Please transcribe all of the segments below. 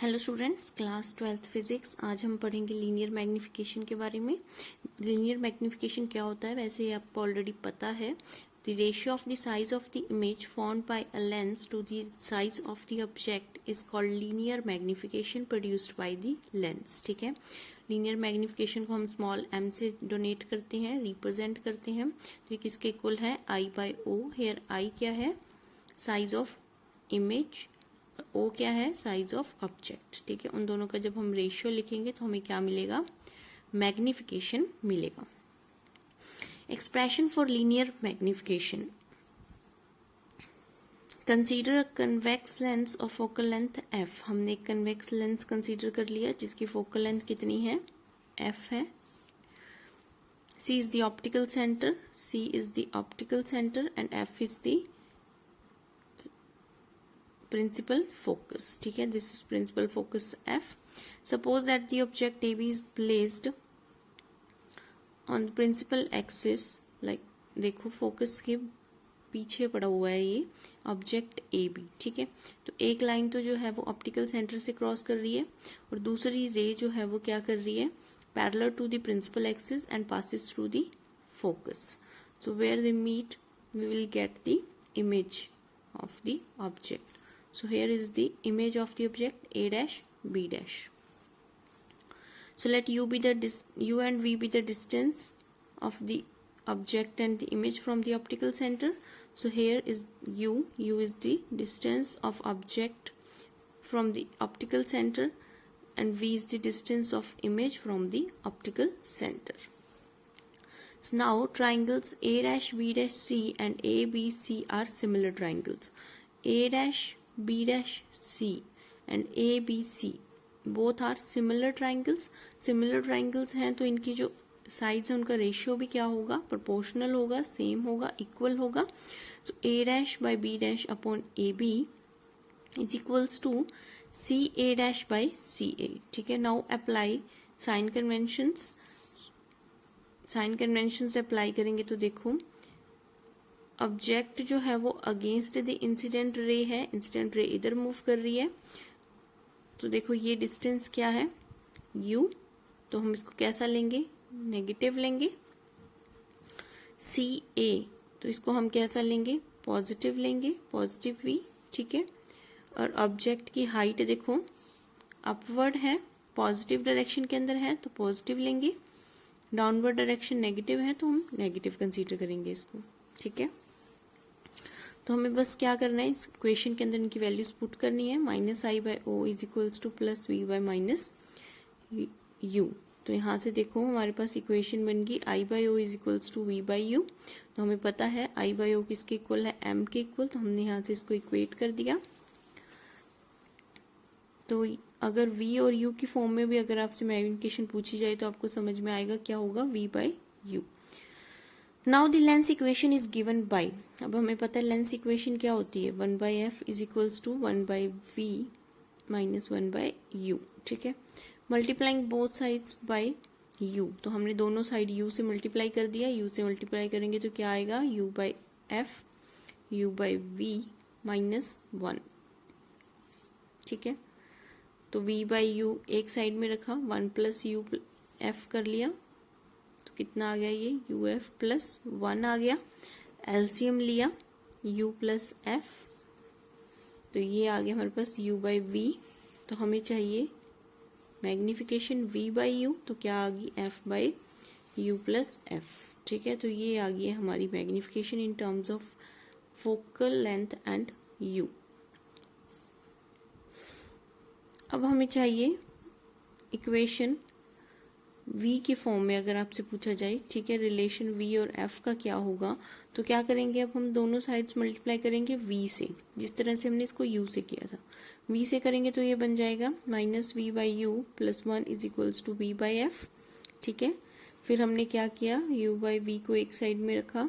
Hello students, class 12th physics. आज हम पढ़ेंगे लीनियर मैग्निफिकेशन के बारे में। लीनियर मैग्निफिकेशन क्या होता है, वैसे आपको ऑलरेडी पता है। The ratio of the size of the image formed by a lens to the size of the object is called linear magnification produced by the lens. ठीक है, लीनियर मैग्निफिकेशन को हम स्मॉल m से donate करते हैं, represent करते हैं। तो ये किसके इक्वल है, I/O। हेयर I क्या है, साइज ऑफ इमेज, ओ क्या है, साइज ऑफ ऑब्जेक्ट। ठीक है, उन दोनों का जब हम रेशियो लिखेंगे तो हमें क्या मिलेगा, मैग्निफिकेशन मिलेगा। Expression for linear magnification, consider a convex lens of focal length f। हमने एक कन्वेक्स लेंस कंसीडर कर लिया जिसकी फोकल लेंथ कितनी है, f है। c is the optical centre, c is the optical centre and f is the principal focus। ठीक है, this is principal focus f। Suppose that the object AB is placed on the principal axis, like देखो focus के पीछे पड़ा हुआ है ये object AB। ठीक है, तो एक लाइन तो जो है वो ऑप्टिकल सेंटर से क्रॉस कर रही है और दूसरी रे जो है वो क्या कर रही है, parallel to the principal axis and passes through the focus. So where they meet we will get the image of the object. So here is the image of the object A dash B dash. So let U and V be the distance of the object and the image from the optical center. So here is U is the distance of object from the optical center and V is the distance of image from the optical center. So now triangles A dash B dash C and ABC are similar triangles. A dash B dash C and ABC both are similar triangles. Similar triangles हैं तो इनकी जो sides हैं उनका ratio भी क्या होगा, proportional होगा, सेम होगा, इक्वल होगा। So A dash by B dash upon AB is equals to CA dash by CA। ठीक है, now apply sign conventions। Sign convention से अप्लाई करेंगे तो देखो ऑब्जेक्ट जो है वो अगेंस्ट द इंसिडेंट रे है, इंसिडेंट रे इधर मूव कर रही है। तो देखो ये डिस्टेंस क्या है, u, तो हम इसको कैसा लेंगे, नेगेटिव लेंगे। CA तो इसको हम कैसा लेंगे, पॉजिटिव लेंगे, पॉजिटिव v। ठीक है, और ऑब्जेक्ट की हाइट देखो अपवर्ड है, पॉजिटिव डायरेक्शन के अंदर है तो पॉजिटिव लेंगे, डाउनवर्ड डायरेक्शन नेगेटिव है तो हम नेगेटिव कंसीडर करेंगे इसको। ठीक है, तो हमें बस क्या करना है, इस इक्वेशन के अंदर इनकी वैल्यूज पुट करनी है। -I/O is equals two plus V/-U। तो यहाँ से देखो हमारे पास इक्वेशन बन गई I/O is equals to V/U। तो हमें पता है I/O किसके इक्वल है, m के इक्वल, तो हमने यहाँ से इसको इक्वेट कर दिया। तो अगर v और u की फॉर्म में भी अगर आपसे मैग्निफिकेशन पूछी जाए तो आपको समझ में आएगा क्या होगा, V/U। Now the lens equation is given by, अब हमें पता है लेंस इक्वेशन क्या होती है, 1/f is equals to 1/v minus 1/u। ठीक है, multiplying both sides by u, तो हमने दोनों साइड u से मल्टीप्लाई कर दिया। u से मल्टीप्लाई करेंगे तो क्या आएगा, u/f u/v माइनस 1। ठीक है, तो V/U एक साइड में रखा, 1 प्लस UF कर लिया, तो कितना आ गया ये, UF प्लस 1 आ गया। एलसीएम लिया U प्लस F, तो ये आ गया हमारे पास U/V। तो हमें चाहिए मैग्निफिकेशन V/U, तो क्या आ गई, F/U प्लस F। ठीक है, तो ये आ गई है हमारी magnification in terms of focal length and U। अब हमें चाहिए इक्वेशन v के फॉर्म में, अगर आपसे पूछा जाए। ठीक है, रिलेशन v और f का क्या होगा, तो क्या करेंगे, अब हम दोनों साइड्स मल्टीप्लाई करेंगे v से, जिस तरह से हमने इसको u से किया था। v से करेंगे तो ये बन जाएगा -V/U plus 1 is equals to V/F। ठीक है, फिर हमने क्या किया, U/V को एक साइड में रखा,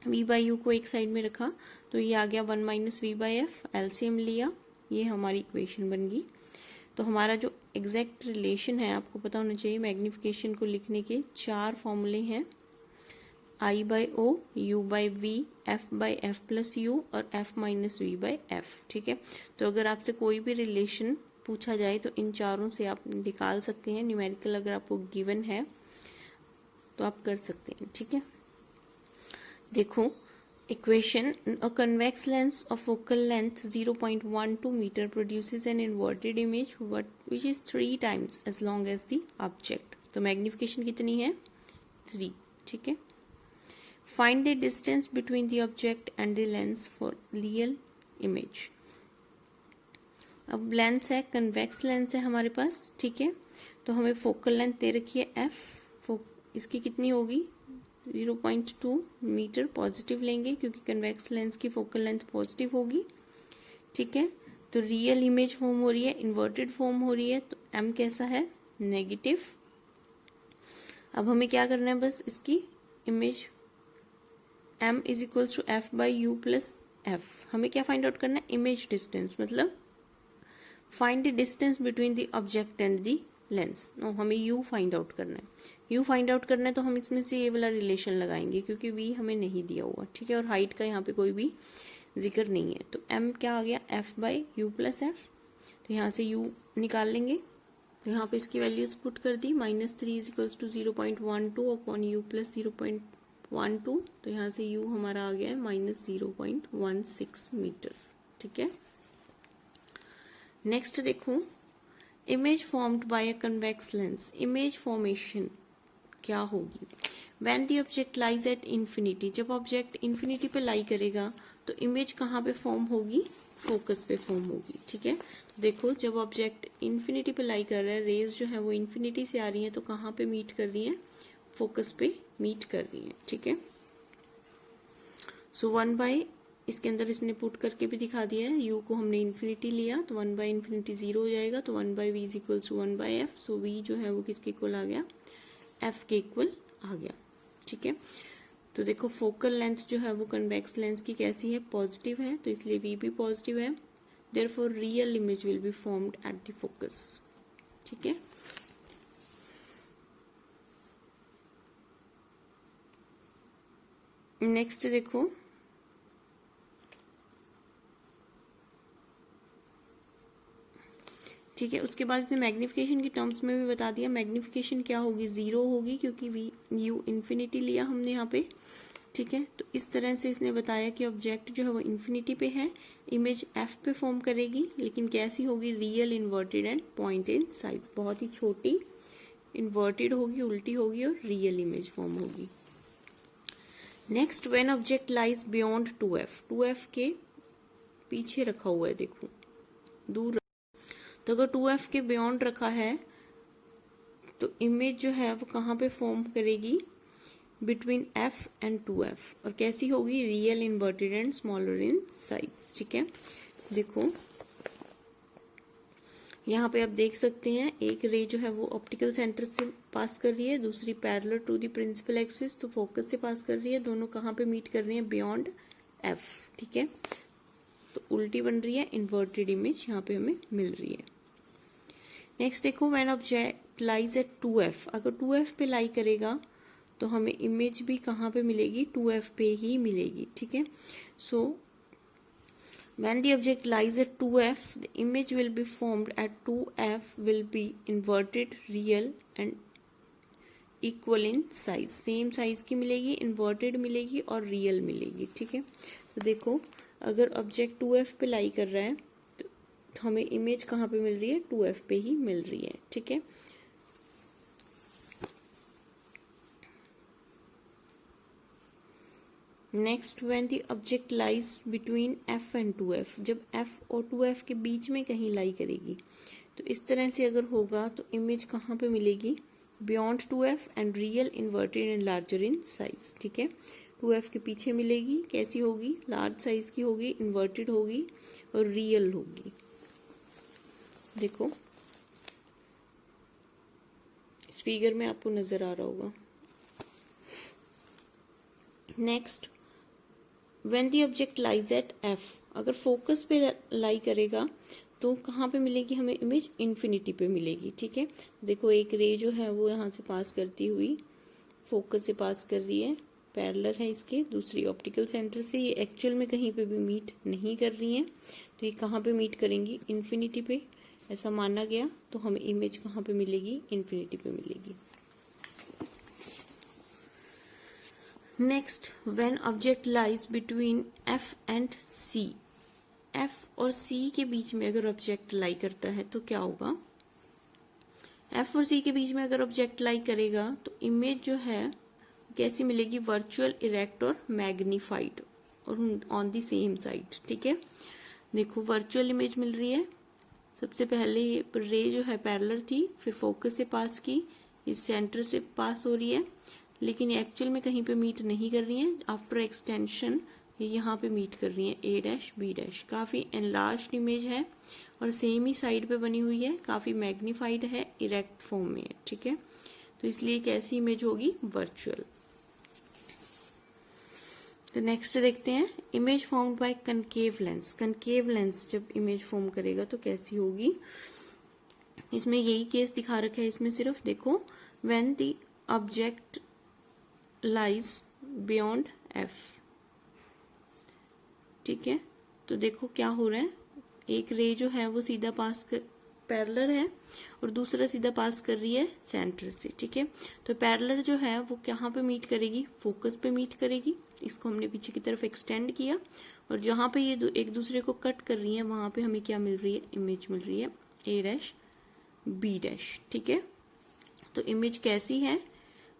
V/U को एक साइड में रखा, तो ये आ गया 1 माइनस V/F। एलसीएम लिया, ये हमारी इक्वेशन बन गई। तो हमारा जो एग्जैक्ट रिलेशन है, आपको पता होना चाहिए, मैग्निफिकेशन को लिखने के 4 फॉर्मूले हैं, I/O, U/V, F/F plus U और F माइनस V/F। ठीक है, तो अगर आपसे कोई भी रिलेशन पूछा जाए तो इन चारों से आप निकाल सकते हैं। न्यूमेरिकल अगर आपको गिवन है तो आप कर सकते हैं, ठीक है। देखो equation, a convex lens of focal length 0.12 metre produces an inverted image which is 3 times as long as the object. तो मैग्निफिकेशन कितनी है? 3, ठीक है। Find the distance between the object and the lens for real image. अब lens है, convex lens है हमारे पास, ठीक है। तो हमें फोकल लेंथ दे रखी है एफ, इसकी कितनी होगी? 0.2 मीटर पॉजिटिव लेंगे क्योंकि कन्वेक्स लेंस की फोकल लेंथ पॉजिटिव होगी, ठीक है। तो रियल इमेज फॉर्म हो रही है, इन्वर्टेड फॉर्म हो रही है, तो एम कैसा है? नेगेटिव। अब हमें क्या करना है? बस इसकी image m is equals to f by u plus f. हमें क्या फाइंड आउट करना है? इमेज डिस्टेंस, मतलब find the distance between the object and the lens. No, हमें यू फाइंड आउट करना है। यू फाइंड आउट करना है तो हम इसमें से ये वाला रिलेशन लगाएंगे क्योंकि वी हमें नहीं दिया हुआ, ठीक है। और हाइट का यहाँ पे कोई भी जिक्र नहीं है। तो एम क्या आ गया? F by u plus F. तो यहाँ से यू निकाल लेंगे, तो यहाँ पे इसकी वैल्यूज पुट कर दी। -3 is equals to 0.12 upon u plus 0.12। तो यहाँ से यू हमारा आ गया है -0.16 मीटर, ठीक है। नेक्स्ट देखो, image formed by a convex lens. Image formation क्या होगी? When the object lies at infinity. जब ऑब्जेक्ट इन्फिनिटी पे लाई करेगा तो इमेज कहाँ पे फॉर्म होगी? फोकस पे फॉर्म होगी, ठीक है। तो देखो जब ऑब्जेक्ट इन्फिनिटी पे लाई कर रहा है, रेज जो है वो इन्फिनिटी से आ रही है, तो कहाँ पे मीट कर रही है? फोकस पे मीट कर रही है, ठीक है। सो 1 बाई, इसके अंदर इसने पुट करके भी दिखा दिया है, u को हमने इन्फिनिटी लिया तो 1 बाई इन्फिनिटी 0 हो जाएगा, तो 1 by v is equal to 1 by f. So v जो है वो किसके इक्वल आ गया? f के इक्वल आ गया, ठीक है। तो देखो फोकल लेंथ जो है वो कन्वेक्स लेंस की कैसी है? पॉजिटिव है, तो इसलिए v भी पॉजिटिव है। Therefore real image will be formed at the focus, ठीक है। नेक्स्ट देखो, ठीक है। उसके बाद इसने मैग्निफिकेशन की टर्म्स में भी बता दिया। मैग्निफिकेशन क्या होगी? 0 होगी क्योंकि वी यू इन्फिनिटी लिया हमने यहाँ पे, ठीक है। तो इस तरह से इसने बताया कि ऑब्जेक्ट जो है वो इन्फिनिटी पे है, इमेज एफ पे फॉर्म करेगी, लेकिन कैसी होगी? Real, inverted and point in size. बहुत ही छोटी इन्वर्टेड होगी, उल्टी होगी और रियल इमेज फॉर्म होगी। Next, when object lies beyond 2f। 2f के पीछे रखा हुआ है, देखो दूर। तो अगर 2f के बियॉन्ड रखा है तो इमेज जो है वो कहाँ पे फॉर्म करेगी? Between f and 2f। और कैसी होगी? Real, inverted and smaller in size, ठीक है। देखो यहाँ पे आप देख सकते हैं, एक रे जो है वो ऑप्टिकल सेंटर से पास कर रही है, दूसरी parallel to the principal axis, तो फोकस से पास कर रही है। दोनों कहाँ पे मीट कर रही है? बियॉन्ड f, ठीक है। तो उल्टी बन रही है, इन्वर्टेड इमेज यहाँ पे हमें मिल रही है। नेक्स्ट देखो, when object lies at 2f। अगर 2f पे लाई करेगा तो हमें इमेज भी कहाँ पे मिलेगी? 2f पे ही मिलेगी, ठीक है। सो when the object lies at 2f, the image will be formed at 2f will be inverted, real and equal in size। Same size की मिलेगी, इन्वर्टेड मिलेगी और रियल मिलेगी, ठीक है। तो देखो अगर ऑब्जेक्ट 2f पे लाई कर रहा है तो हमें इमेज कहाँ पे मिल रही है? 2f पे ही मिल रही है, ठीक है। Next, when the object lies between f and 2f। जब f और 2f के बीच में कहीं लाई करेगी तो इस तरह से अगर होगा तो इमेज कहाँ पे मिलेगी? Beyond 2f and real, inverted and larger in size, ठीक है। 2f के पीछे मिलेगी, कैसी होगी? लार्ज साइज की होगी, इन्वर्टेड होगी और रियल होगी। देखो इस फिगर में आपको नजर आ रहा होगा। Next, when the object lies at f। अगर फोकस पे लाई करेगा तो कहाँ पे मिलेगी हमें इमेज? इन्फिनिटी पे मिलेगी, ठीक है। देखो एक रे जो है वो यहाँ से पास करती हुई फोकस से पास कर रही है, पैरेलल है इसके, दूसरी ऑप्टिकल सेंटर से। ये एक्चुअल में कहीं पे भी मीट नहीं कर रही है, तो ये कहाँ पे मीट करेंगी? इन्फिनिटी पे, ऐसा माना गया तो हमें इमेज कहाँ पे मिलेगी, इन्फिनिटी पे मिलेगी। Next, when object lies between F and C, F और सी के बीच में अगर ऑब्जेक्ट लाई करता है तो क्या होगा, एफ और सी के बीच में अगर ऑब्जेक्ट लाई करेगा तो इमेज जो है कैसी मिलेगी, वर्चुअल, इरेक्ट और मैग्नीफाइड और ऑन द सेम साइड। ठीक है, देखो वर्चुअल इमेज मिल रही है, सबसे पहले ये रे जो है पैरेलल थी, फिर फोकस से पास की, इस सेंटर से पास हो रही है, लेकिन एक्चुअल में कहीं पे मीट नहीं कर रही है। आफ्टर एक्सटेंशन ये यहाँ पे मीट कर रही है, ए डैश बी डैश। काफी एनलार्ज्ड इमेज है और सेम ही साइड पे बनी हुई है, काफी मैग्नीफाइड है, इरेक्ट फॉर्म में है। ठीक है, तो इसलिए कैसी इमेज होगी, वर्चुअल। तो नेक्स्ट देखते हैं, image formed bye concave lens. Concave lens जब इमेज फॉर्म करेगा तो कैसी होगी, इसमें यही केस दिखा रखा है। इसमें सिर्फ देखो, when the object lies beyond F. ठीक है, तो देखो क्या हो रहा है, एक रे जो है वो सीधा पास कर, पैरेलल है, और दूसरा सीधा पास कर रही है सेंटर से। ठीक है, तो पैरेलल जो है वो कहाँ पे मीट करेगी, फोकस पे मीट करेगी। इसको हमने पीछे की तरफ एक्सटेंड किया, और जहां पे ये एक दूसरे को कट कर रही है वहां पे हमें क्या मिल रही है, इमेज मिल रही है ए डैश बी डैश। ठीक है, तो इमेज कैसी है,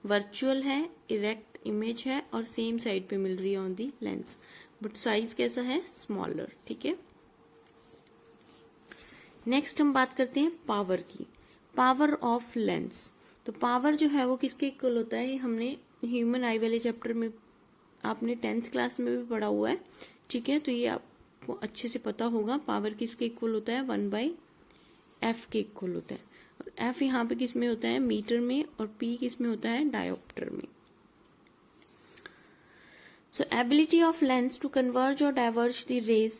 वर्चुअल है, इरेक्ट इमेज है और सेम साइड पे मिल रही है on the lens, but size कैसा है, स्मॉलर। ठीक है, नेक्स्ट हम बात करते हैं पावर की, पावर ऑफ लेंस। तो पावर जो है वो किसके इक्वल होता है, ये हमने ह्यूमन आई वाले चैप्टर में, आपने 10th क्लास में भी पढ़ा हुआ है। ठीक है, तो ये आपको अच्छे से पता होगा, पावर किसके इक्वल होता है, 1/f के इक्वल होता है। और f यहाँ पे किस में होता है, मीटर में, और p किस में होता है, डायोप्टर में। So ability of lens to converge और diverge the rays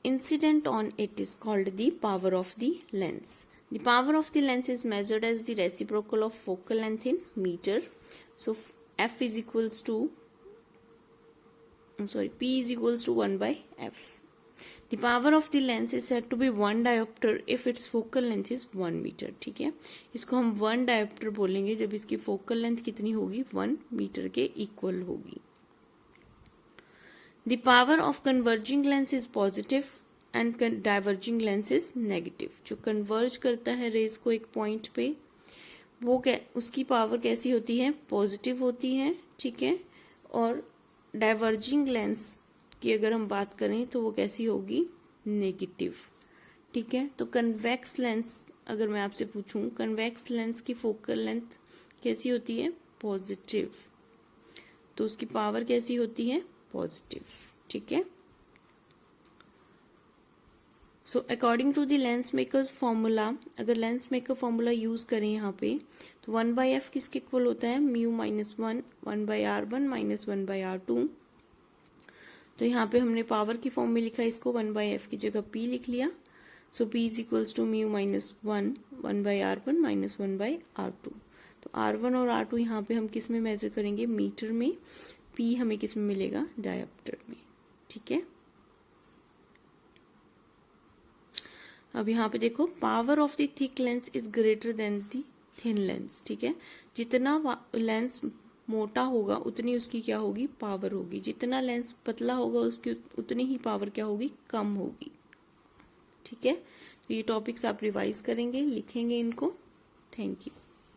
incident on it is called the power of the lens. The power of the lens is measured as the reciprocal of focal length in meter. So f is equals to, p is equals to 1/f. The power of the lens is said to be 1 diopter if its focal length is 1 meter. ठीक है, इसको हम 1 diopter बोलेंगे जब इसकी focal length कितनी होगी, 1 metre के इक्वल होगी। The power of converging lens is positive and diverging lens is negative. जो converge करता है रेज को एक पॉइंट पे, वो उसकी पावर कैसी होती है, पॉजिटिव होती है। ठीक है, और डाइवर्जिंग लेंस की अगर हम बात करें तो वो कैसी होगी, नेगेटिव। ठीक है, तो कन्वेक्स लेंस अगर मैं आपसे पूछूं, कन्वेक्स लेंस की फोकल लेंथ कैसी होती है, पॉजिटिव, तो उसकी पावर कैसी होती है, पॉजिटिव। ठीक है, so according to the lens makers formula, अगर लेंस मेकर फॉर्मूला यूज करें यहाँ पे तो 1/f किसके इक्वल होता है, mu minus 1, 1/r1 minus 1/r2। तो यहाँ पे हमने पावर की फॉर्म में लिखा, इसको 1/f की जगह p लिख लिया। So p is equals to mu minus 1, 1/r1 minus 1/r2। तो r1 और r2 यहाँ पे हम किस में मेजर करेंगे, मीटर में, p हमें किस में मिलेगा, डायोप्टर में। ठीक है, अब यहाँ पे देखो, power of the thick lens is greater than the thin lens. ठीक है, जितना लेंस मोटा होगा उतनी उसकी क्या होगी, पावर होगी। जितना लेंस पतला होगा उसकी उतनी ही पावर क्या होगी, कम होगी। ठीक है, तो ये टॉपिक्स आप रिवाइज करेंगे, लिखेंगे इनको। Thank you.